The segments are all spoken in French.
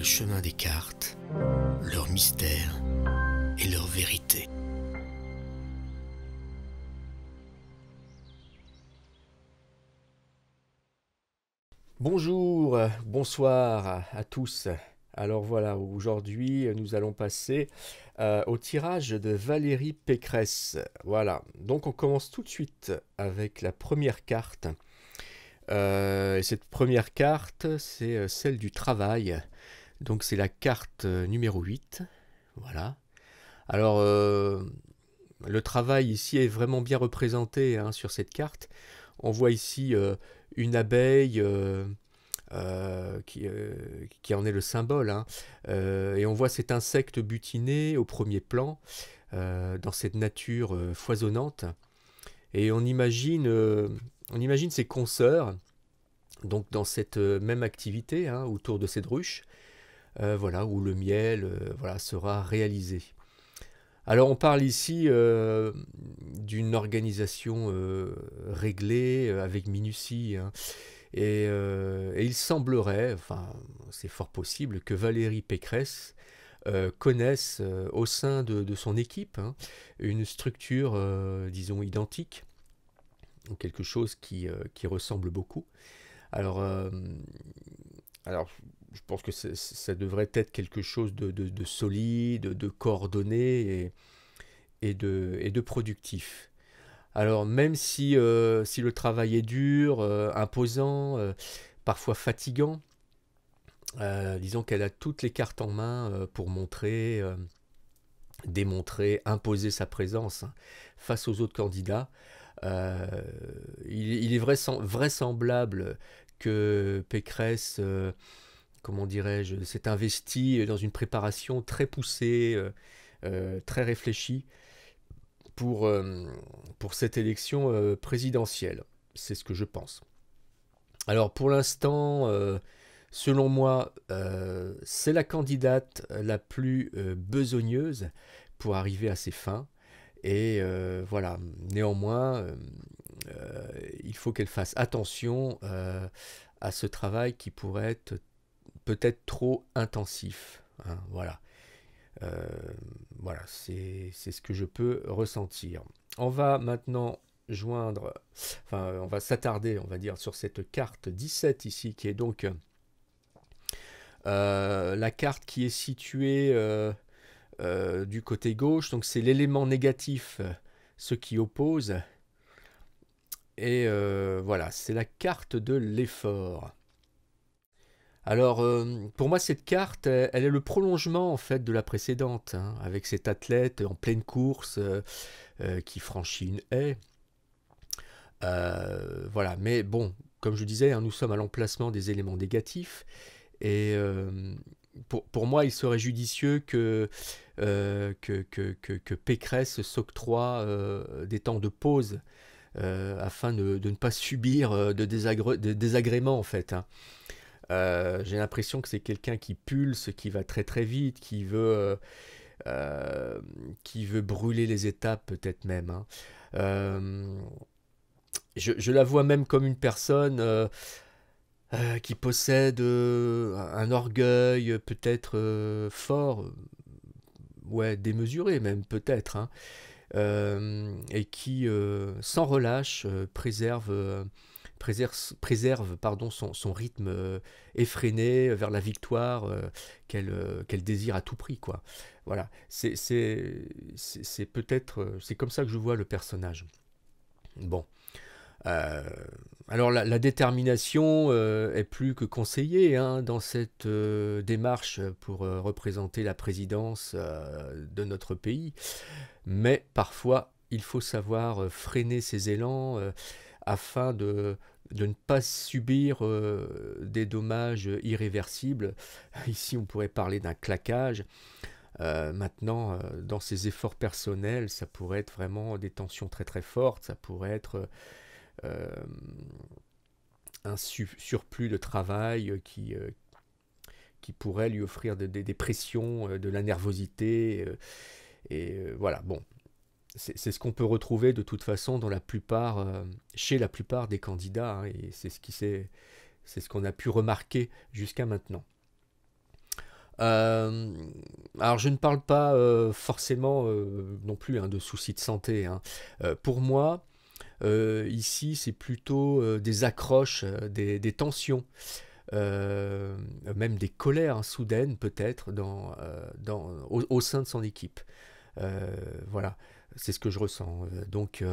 le chemin des cartes, leur mystère et leur vérité. Bonjour, bonsoir à tous. Alors voilà, aujourd'hui nous allons passer au tirage de Valérie Pécresse. Voilà, donc on commence tout de suite avec la première carte. Et cette première carte, c'est celle du travail. Donc c'est la carte numéro 8. Voilà. Alors le travail ici est vraiment bien représenté hein, sur cette carte. On voit ici une abeille qui en est le symbole. Hein. Et on voit cet insecte butiné au premier plan, dans cette nature foisonnante. Et on imagine ses consoeurs, donc dans cette même activité, hein, autour de cette ruche, voilà, où le miel voilà, sera réalisé. Alors on parle ici d'une organisation réglée, avec minutie, hein. Et il semblerait, enfin c'est fort possible, que Valérie Pécresse connaisse au sein de son équipe hein, une structure, disons, identique, ou quelque chose qui ressemble beaucoup. Alors, alors je pense que ça devrait être quelque chose de solide, de coordonné et de productif. Alors même si le travail est dur, imposant, parfois fatigant, disons qu'elle a toutes les cartes en main pour montrer, démontrer, imposer sa présence hein, face aux autres candidats. Euh, il est vraisemblable que Pécresse, comment dirais-je, s'est investie dans une préparation très poussée, très réfléchie pour, euh, pour cette élection présidentielle. C'est ce que je pense. Alors pour l'instant, selon moi, c'est la candidate la plus besogneuse pour arriver à ses fins. Et voilà, néanmoins, il faut qu'elle fasse attention à ce travail qui pourrait être peut-être trop intensif. Hein, voilà. Euh, voilà, c'est ce que je peux ressentir. On va maintenant joindre, enfin, on va s'attarder, on va dire, sur cette carte 17 ici, qui est donc la carte qui est située du côté gauche. Donc c'est l'élément négatif, ce qui oppose. Et voilà, c'est la carte de l'effort. Alors, pour moi, cette carte, elle est le prolongement en fait de la précédente, hein, avec cet athlète en pleine course qui franchit une haie. Voilà, mais bon, comme je disais, hein, nous sommes à l'emplacement des éléments négatifs, et pour moi, il serait judicieux que Pécresse s'octroie des temps de pause afin de ne pas subir de désagréments en fait. Hein. J'ai l'impression que c'est quelqu'un qui pulse, qui va très très vite, qui veut brûler les étapes peut-être même. Hein. Euh, je la vois même comme une personne qui possède un orgueil peut-être fort, ouais, démesuré même peut-être, hein, et qui, sans relâche, préserve pardon, son rythme effréné vers la victoire qu'elle désire à tout prix, quoi. Voilà, c'est peut-être, c'est comme ça que je vois le personnage. Bon. Euh, alors la détermination est plus que conseillée hein, dans cette démarche pour représenter la présidence de notre pays, mais parfois il faut savoir freiner ses élans afin de ne pas subir des dommages irréversibles. Ici on pourrait parler d'un claquage. Maintenant, dans ses efforts personnels, ça pourrait être vraiment des tensions très très fortes, ça pourrait être euh, un surplus de travail qui pourrait lui offrir des pressions, de la nervosité. Voilà, bon, c'est ce qu'on peut retrouver de toute façon dans la plupart, chez la plupart des candidats, hein, et c'est ce qu'on a pu remarquer jusqu'à maintenant. Euh, alors je ne parle pas forcément non plus hein, de soucis de santé, hein. Pour moi, ici c'est plutôt des accroches, des tensions, euh, même des colères hein, soudaines peut-être au sein de son équipe. Voilà, c'est ce que je ressens. Donc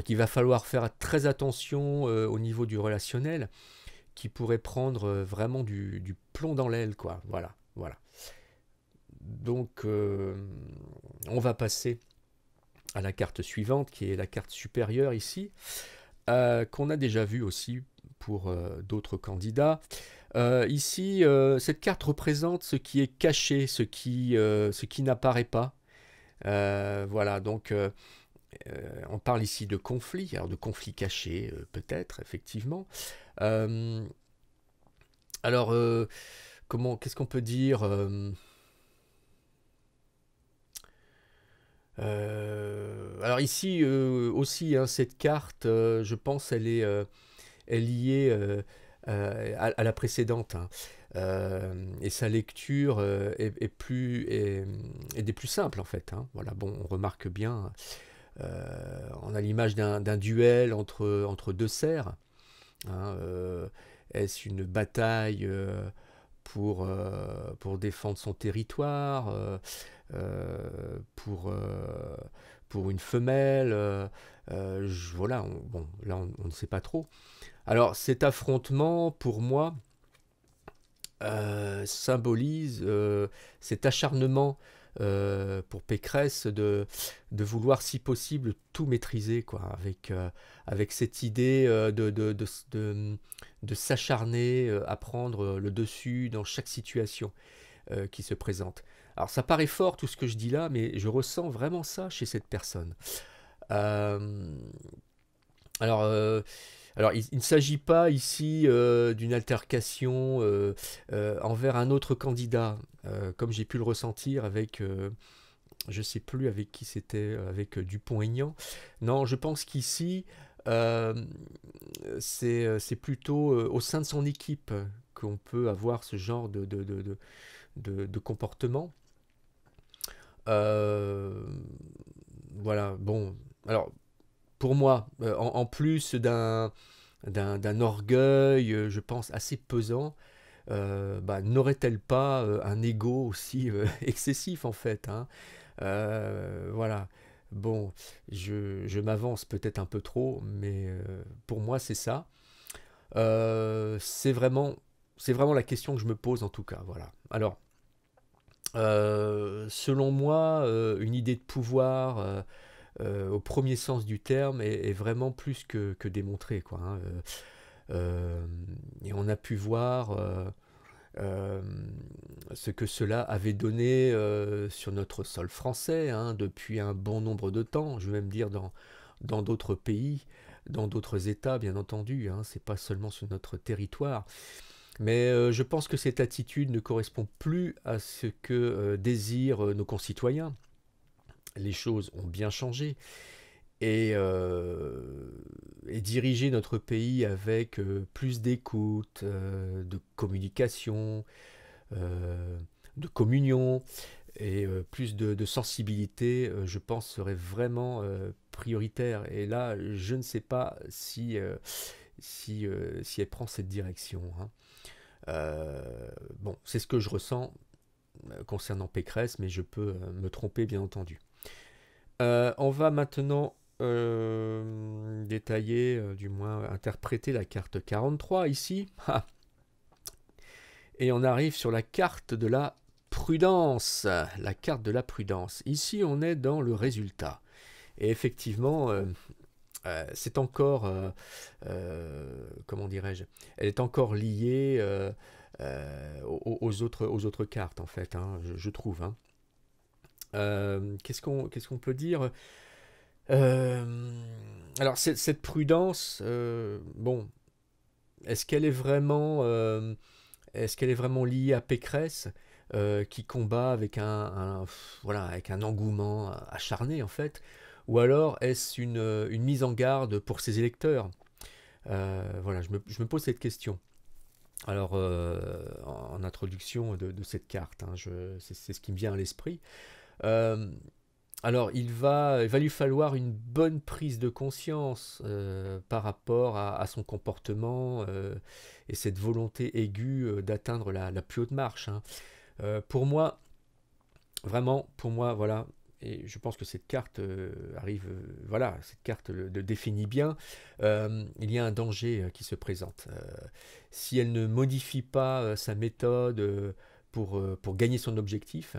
il va falloir faire très attention au niveau du relationnel qui pourrait prendre vraiment du plomb dans l'aile, quoi. Voilà, voilà. Donc on va passer à la carte suivante, qui est la carte supérieure ici, qu'on a déjà vue aussi pour d'autres candidats. Ici, cette carte représente ce qui est caché, ce qui n'apparaît pas. Voilà, donc on parle ici de conflits, alors de conflits cachés peut-être, effectivement. Euh, alors, qu'est-ce qu'on peut dire alors ici aussi, hein, cette carte, je pense, est liée à la précédente, hein. Et sa lecture est des plus simples en fait, hein. Voilà, bon, on remarque bien, on a l'image d'un duel entre deux cerfs, hein. Est-ce une bataille pour défendre son territoire, pour, pour une femelle, voilà, bon, là on ne sait pas trop. Alors cet affrontement, pour moi, symbolise cet acharnement pour Pécresse de vouloir, si possible, tout maîtriser, quoi, avec cette idée de s'acharner à prendre le dessus dans chaque situation qui se présente. Alors ça paraît fort tout ce que je dis là, mais je ressens vraiment ça chez cette personne. Euh, alors, euh, alors, il ne s'agit pas ici d'une altercation envers un autre candidat, comme j'ai pu le ressentir avec, je ne sais plus avec qui c'était, avec Dupont-Aignan. Non, je pense qu'ici, euh, c'est plutôt au sein de son équipe qu'on peut avoir ce genre de comportement. Euh, voilà, bon. Alors, pour moi, en plus d'un orgueil, je pense, assez pesant, bah, n'aurait-elle pas un ego aussi excessif en fait, hein. Voilà. Bon, je m'avance peut-être un peu trop, mais pour moi c'est ça. C'est vraiment la question que je me pose en tout cas. Voilà. Alors, selon moi, une idée de pouvoir au premier sens du terme est vraiment plus que démontrée, quoi, hein. Et on a pu voir euh, ce que cela avait donné sur notre sol français hein, depuis un bon nombre de temps, je vais même dire dans d'autres pays, dans d'autres États, bien entendu, hein, c'est pas seulement sur notre territoire. Mais je pense que cette attitude ne correspond plus à ce que désirent nos concitoyens. Les choses ont bien changé et diriger notre pays avec plus d'écoute, de communication, euh, de communion et plus de sensibilité, je pense, serait vraiment prioritaire. Et là, je ne sais pas si elle prend cette direction, hein. Bon, c'est ce que je ressens concernant Pécresse, mais je peux me tromper, bien entendu. On va maintenant détailler, du moins interpréter la carte 43 ici. Ah. Et on arrive sur la carte de la prudence. La carte de la prudence. Ici, on est dans le résultat. Et effectivement, c'est encore, comment dirais-je, elle est encore liée aux autres cartes, en fait, hein, je trouve, hein. Qu'est-ce qu'on peut dire euh, alors, cette prudence, bon, est-ce qu'elle est vraiment, est-ce qu'elle est vraiment liée à Pécresse qui combat avec voilà, avec un engouement acharné en fait, ou alors est-ce une mise en garde pour ses électeurs? Voilà, je me pose cette question. Alors, en introduction de cette carte, hein, c'est ce qui me vient à l'esprit. Euh, alors, il va lui falloir une bonne prise de conscience par rapport à son comportement et cette volonté aiguë d'atteindre la plus haute marche, hein. Pour moi, vraiment, pour moi, voilà, et je pense que cette carte arrive, voilà, cette carte le définit bien. Il y a un danger qui se présente. Si elle ne modifie pas sa méthode pour gagner son objectif,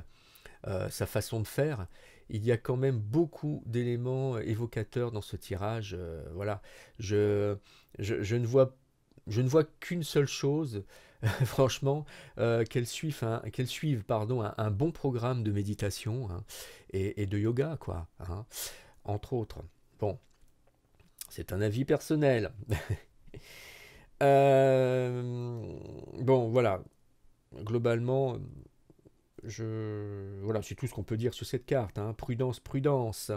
sa façon de faire, il y a quand même beaucoup d'éléments évocateurs dans ce tirage. Voilà, je, je ne vois qu'une seule chose, franchement, qu'elle suive pardon, un bon programme de méditation, hein, et de yoga, quoi, hein, entre autres. Bon, c'est un avis personnel. Bon, voilà, globalement, voilà, c'est tout ce qu'on peut dire sur cette carte, hein. Prudence, prudence.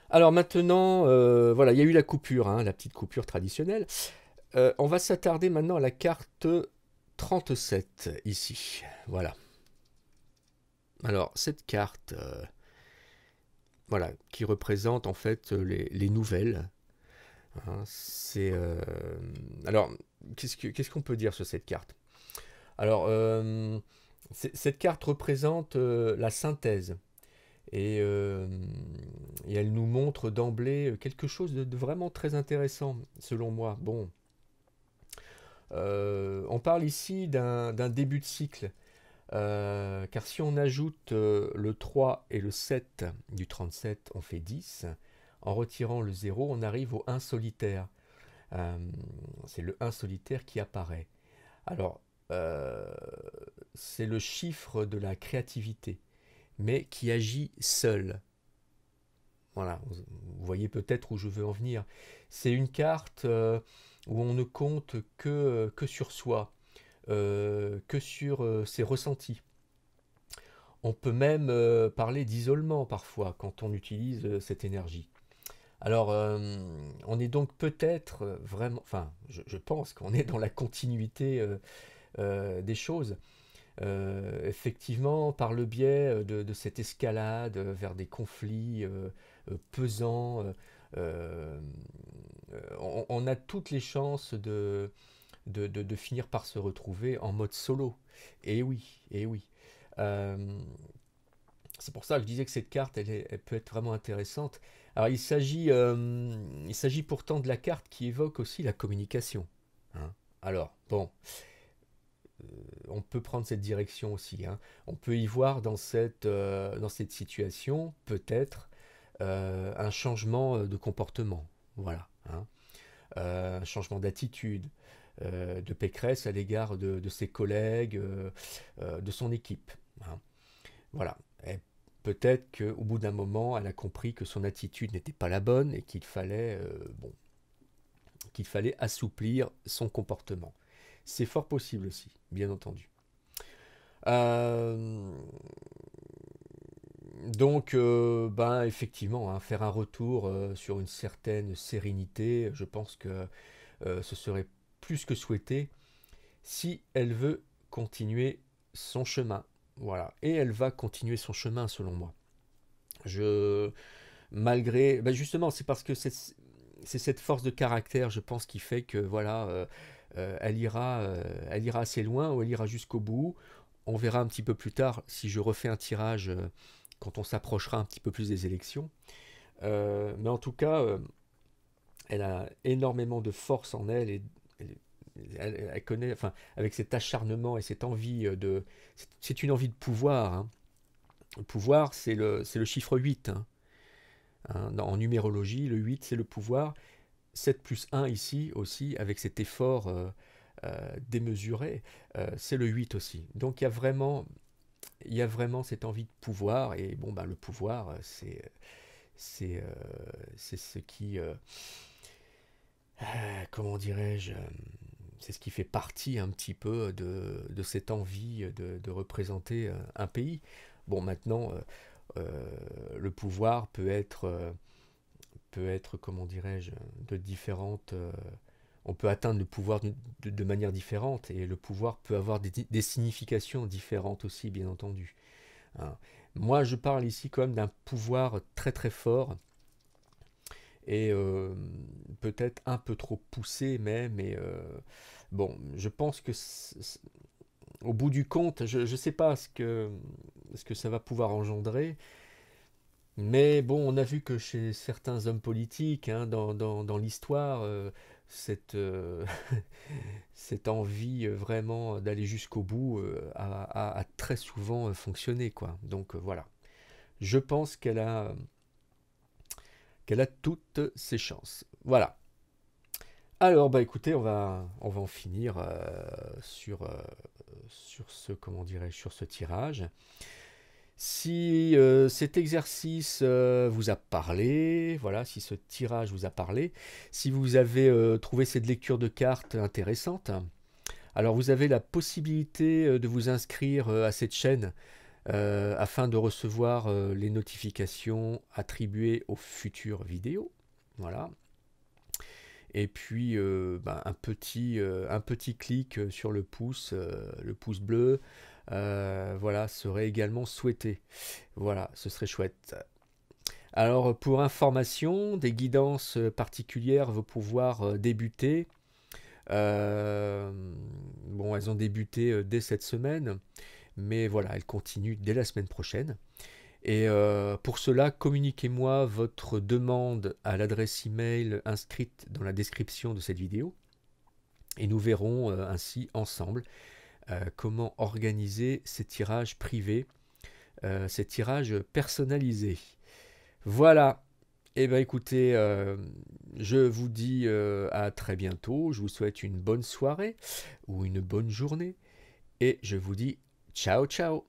Alors maintenant, voilà, il y a eu la coupure, hein, la petite coupure traditionnelle. On va s'attarder maintenant à la carte 37 ici. Voilà. Alors, cette carte, voilà, qui représente en fait les nouvelles, hein, alors, qu'est-ce qu'on peut dire sur cette carte? Alors, cette carte représente la synthèse. Et, et elle nous montre d'emblée quelque chose de vraiment très intéressant, selon moi. Bon, on parle ici d'un début de cycle, car si on ajoute le 3 et le 7 du 37, on fait 10. En retirant le 0, on arrive au 1 solitaire. Euh, c'est le 1 solitaire qui apparaît. Alors, c'est le chiffre de la créativité, mais qui agit seul. Voilà, vous voyez peut-être où je veux en venir. C'est une carte où on ne compte que sur soi, que sur ses ressentis. On peut même parler d'isolement parfois quand on utilise cette énergie. Alors, on est donc peut-être vraiment, enfin, je pense qu'on est dans la continuité des choses. Effectivement, par le biais de cette escalade vers des conflits pesants, euh, on a toutes les chances de finir par se retrouver en mode solo. Et oui, et oui. Euh, c'est pour ça que je disais que cette carte, elle peut être vraiment intéressante. Alors, il s'agit pourtant de la carte qui évoque aussi la communication, hein. Alors, bon, on peut prendre cette direction aussi, hein. On peut y voir dans cette situation peut-être un changement de comportement. Voilà, hein. Un changement d'attitude de Pécresse à l'égard de ses collègues, de son équipe, hein. Voilà. Et peut-être qu'au bout d'un moment, elle a compris que son attitude n'était pas la bonne et bon, qu'il fallait assouplir son comportement. C'est fort possible aussi, bien entendu. Euh, donc, ben, effectivement, hein, faire un retour sur une certaine sérénité, je pense que ce serait plus que souhaité si elle veut continuer son chemin. Voilà. Et elle va continuer son chemin, selon moi. Je, ben justement, c'est parce que c'est cette force de caractère, je pense, qui fait que voilà, elle ira assez loin ou elle ira jusqu'au bout. On verra un petit peu plus tard si je refais un tirage quand on s'approchera un petit peu plus des élections. Mais en tout cas, elle a énormément de force en elle et elle connaît, enfin, avec cet acharnement et cette envie c'est une envie de pouvoir, hein. Le pouvoir, c'est le chiffre 8, hein. En numérologie, le 8, c'est le pouvoir. 7 plus 1 ici aussi, avec cet effort démesuré, c'est le 8 aussi. Donc il y a vraiment cette envie de pouvoir. Et bon, ben, le pouvoir, c'est, c'est ce qui, comment dirais-je, c'est ce qui fait partie un petit peu de cette envie de représenter un pays. Bon, maintenant, le pouvoir peut être, comment dirais-je, de différentes. on peut atteindre le pouvoir de manière différente, et le pouvoir peut avoir des significations différentes aussi, bien entendu. Hein. Moi, je parle ici quand même d'un pouvoir très très fort, et peut-être un peu trop poussé même, et bon, je pense que au bout du compte, je ne sais pas ce que ça va pouvoir engendrer, mais bon, on a vu que chez certains hommes politiques, hein, dans l'histoire, cette, cette envie vraiment d'aller jusqu'au bout a très souvent fonctionné, quoi. Donc voilà, je pense qu'elle a toutes ses chances. Voilà. Alors, bah écoutez, on va en finir sur ce, comment dirais-je, sur ce tirage. Si cet exercice vous a parlé, voilà, si ce tirage vous a parlé, si vous avez trouvé cette lecture de cartes intéressante, alors vous avez la possibilité de vous inscrire à cette chaîne afin de recevoir les notifications attribuées aux futures vidéos. Voilà. Et puis ben, un petit clic sur le pouce bleu, voilà, serait également souhaité. Voilà, ce serait chouette. Alors pour information, des guidances particulières vont pouvoir débuter. Bon, elles ont débuté dès cette semaine, mais voilà, elles continuent dès la semaine prochaine. Et pour cela, communiquez-moi votre demande à l'adresse email inscrite dans la description de cette vidéo. Et nous verrons ainsi ensemble comment organiser ces tirages privés, ces tirages personnalisés. Voilà. Eh bien écoutez, je vous dis à très bientôt. Je vous souhaite une bonne soirée ou une bonne journée. Et je vous dis ciao ciao.